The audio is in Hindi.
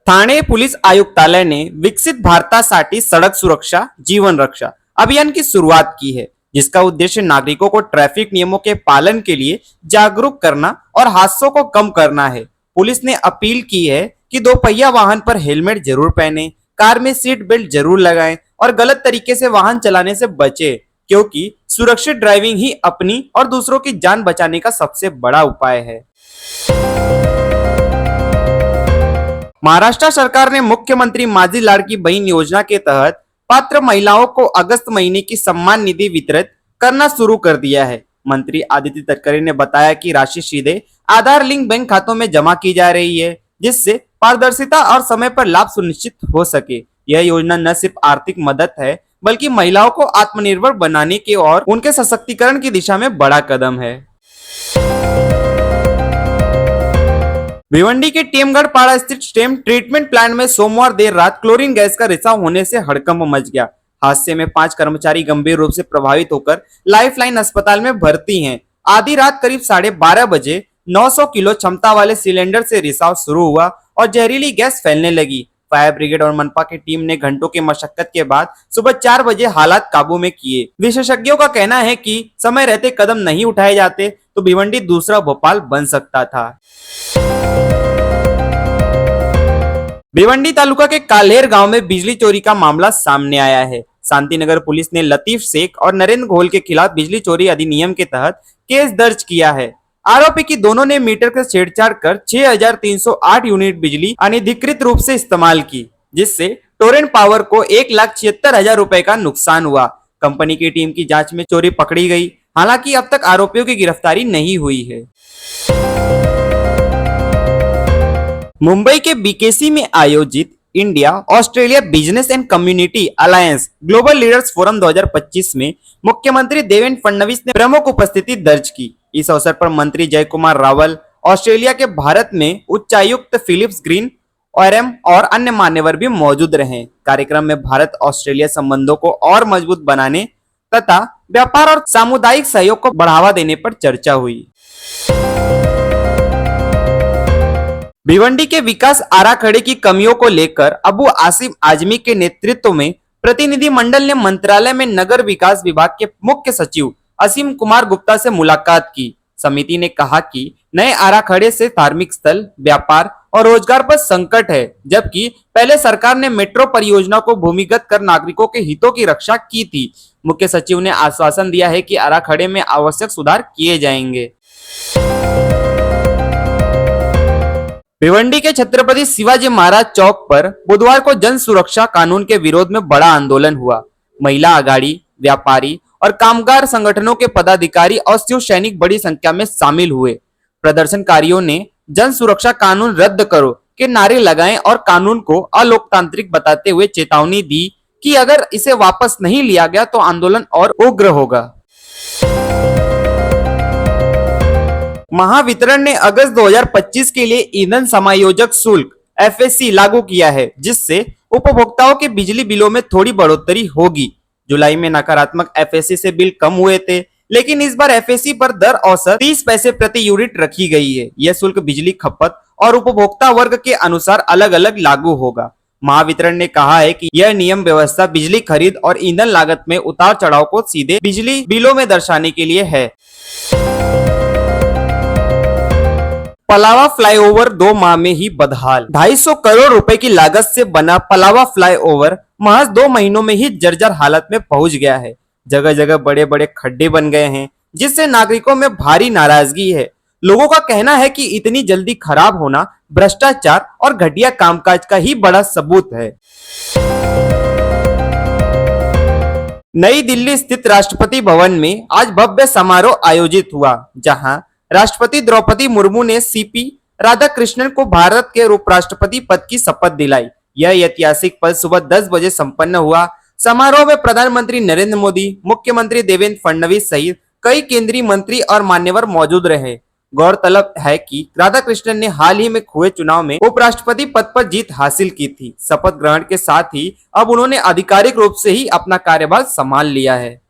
ठाणे पोलीस आयुक्तालयाने विकसित भारतासाठी सड़क सुरक्षा जीवन रक्षा अभियान की शुरुआत की है, जिसका उद्देश्य नागरिकों को ट्रैफिक नियमों के पालन के लिए जागरूक करना और हादसों को कम करना है। पुलिस ने अपील की है कि दोपहिया वाहन पर हेलमेट जरूर पहने, कार में सीट बेल्ट जरूर लगाएं और गलत तरीके से वाहन चलाने से बचें, क्योंकि सुरक्षित ड्राइविंग ही अपनी और दूसरों की जान बचाने का सबसे बड़ा उपाय है। महाराष्ट्र सरकार ने मुख्यमंत्री माझी लाडकी बहन योजना के तहत पात्र महिलाओं को अगस्त महीने की सम्मान निधि वितरित करना शुरू कर दिया है। मंत्री आदित्य तटकरे ने बताया कि राशि सीधे आधार लिंक बैंक खातों में जमा की जा रही है, जिससे पारदर्शिता और समय पर लाभ सुनिश्चित हो सके। यह योजना न सिर्फ आर्थिक मदद है, बल्कि महिलाओं को आत्मनिर्भर बनाने के और उनके सशक्तिकरण की दिशा में बड़ा कदम है। भिवंडी के टेमगढ़ पाड़ा स्थित स्टेम ट्रीटमेंट प्लांट में सोमवार देर रात क्लोरीन गैस का रिसाव होने से हड़कंप मच गया। हादसे में 5 कर्मचारी गंभीर रूप से प्रभावित होकर लाइफलाइन अस्पताल में भर्ती हैं। आधी रात करीब 12:30 बजे 900 किलो क्षमता वाले सिलेंडर से रिसाव शुरू हुआ और जहरीली गैस फैलने लगी। फायर ब्रिगेड और मनपा की टीम ने घंटों की मशक्कत के बाद सुबह 4 बजे हालात काबू में किए। विशेषज्ञों का कहना है कि समय रहते कदम नहीं उठाए जाते तो भिवंडी दूसरा भोपाल बन सकता था। भिवंडी तालुका के काल्हेर गांव में बिजली चोरी का मामला सामने आया है। शांतिनगर पुलिस ने लतीफ शेख और नरेंद्र घोल के खिलाफ बिजली चोरी अधिनियम के तहत केस दर्ज किया है। आरोपी की दोनों ने मीटर से छेड़छाड़ कर 6308 यूनिट बिजली अनधिकृत रूप से इस्तेमाल की, जिससे टोरेंट पावर को 1,76,000 रुपए का नुकसान हुआ। कंपनी की टीम की जांच में चोरी पकड़ी गई। हालांकि अब तक आरोपियों की गिरफ्तारी नहीं हुई है। मुंबई के बीकेसी में आयोजित India Australia business and community alliance global leaders forum 2025 में मुख्यमंत्री देवेंद्र फडणवीस ने प्रमुख उपस्थिति दर्ज की। इस अवसर पर मंत्री जय कुमार रावल, ऑस्ट्रेलिया के भारत में उच्चायुक्त फिलिप्स ग्रीन और अन्य मान्यवर भी मौजूद रहे। कार्यक्रम में भारत ऑस्ट्रेलिया संबंधों को और मजबूत बनाने तथा व्यापार और सामुदायिक सहयोग को बढ़ावा देने पर चर्चा हुई। भिवंडी के विकास आराखड़े की कमियों को लेकर अबू आसिम आजमी के नेतृत्व में प्रतिनिधि मंडल ने मंत्रालय में नगर विकास विभाग के मुख्य सचिव असीम कुमार गुप्ता से मुलाकात की। समिति ने कहा कि नए आराखड़े से धार्मिक स्थल, व्यापार और रोजगार पर संकट है, जबकि पहले सरकार ने मेट्रो परियोजना को भूमिगत कर नागरिकों के हितों की रक्षा की थी। मुख्य सचिव ने आश्वासन दिया है कि आराखड़े में आवश्यक सुधार किए जाएंगे। भिवंडी के छत्रपति शिवाजी महाराज चौक पर बुधवार को जन सुरक्षा कानून के विरोध में बड़ा आंदोलन हुआ। महिला आघाड़ी, व्यापारी और कामगार संगठनों के पदाधिकारी और शिव सैनिक बड़ी संख्या में शामिल हुए। प्रदर्शनकारियों ने जन सुरक्षा कानून रद्द करो के नारे लगाए और कानून को अलोकतांत्रिक बताते हुए चेतावनी दी कि अगर इसे वापस नहीं लिया गया तो आंदोलन और उग्र होगा। महावितरण ने अगस्त 2025 के लिए ईंधन समायोजक शुल्क FAC लागू किया है, जिससे उपभोक्ताओं के बिजली बिलों में थोड़ी बढ़ोतरी होगी। जुलाई में नकारात्मक FAC से बिल कम हुए थे, लेकिन इस बार FAC पर दर औसत 30 पैसे प्रति यूनिट रखी गई है। यह शुल्क बिजली खपत और उपभोक्ता वर्ग के अनुसार अलग अलग लागू होगा। महावितरण ने कहा है कि यह नियम व्यवस्था बिजली खरीद और ईंधन लागत में उतार चढ़ाव को सीधे बिजली बिलों में दर्शाने के लिए है। पलावा फ्लाईओवर 2 माह में ही बदहाल। 250 करोड़ रुपए की लागत से बना पलावा फ्लाईओवर महज 2 महीनों में ही जर्जर हालत में पहुंच गया है। जगह जगह बड़े बड़े खड्डे बन गए हैं, जिससे नागरिकों में भारी नाराजगी है। लोगों का कहना है कि इतनी जल्दी खराब होना भ्रष्टाचार और घटिया कामकाज का ही बड़ा सबूत है। नई दिल्ली स्थित राष्ट्रपति भवन में आज भव्य समारोह आयोजित हुआ, जहां राष्ट्रपति द्रौपदी मुर्मू ने CP राधाकृष्णन को भारत के उपराष्ट्रपति पद की शपथ दिलाई। यह ऐतिहासिक पद सुबह 10 बजे संपन्न हुआ। समारोह में प्रधानमंत्री नरेंद्र मोदी, मुख्यमंत्री देवेंद्र फडणवीस सहित कई केंद्रीय मंत्री और मान्यवर मौजूद रहे। गौरतलब है कि राधाकृष्णन ने हाल ही में हुए चुनाव में उपराष्ट्रपति पद पर जीत हासिल की थी। शपथ ग्रहण के साथ ही अब उन्होंने आधिकारिक रूप से ही अपना कार्यभार संभाल लिया है।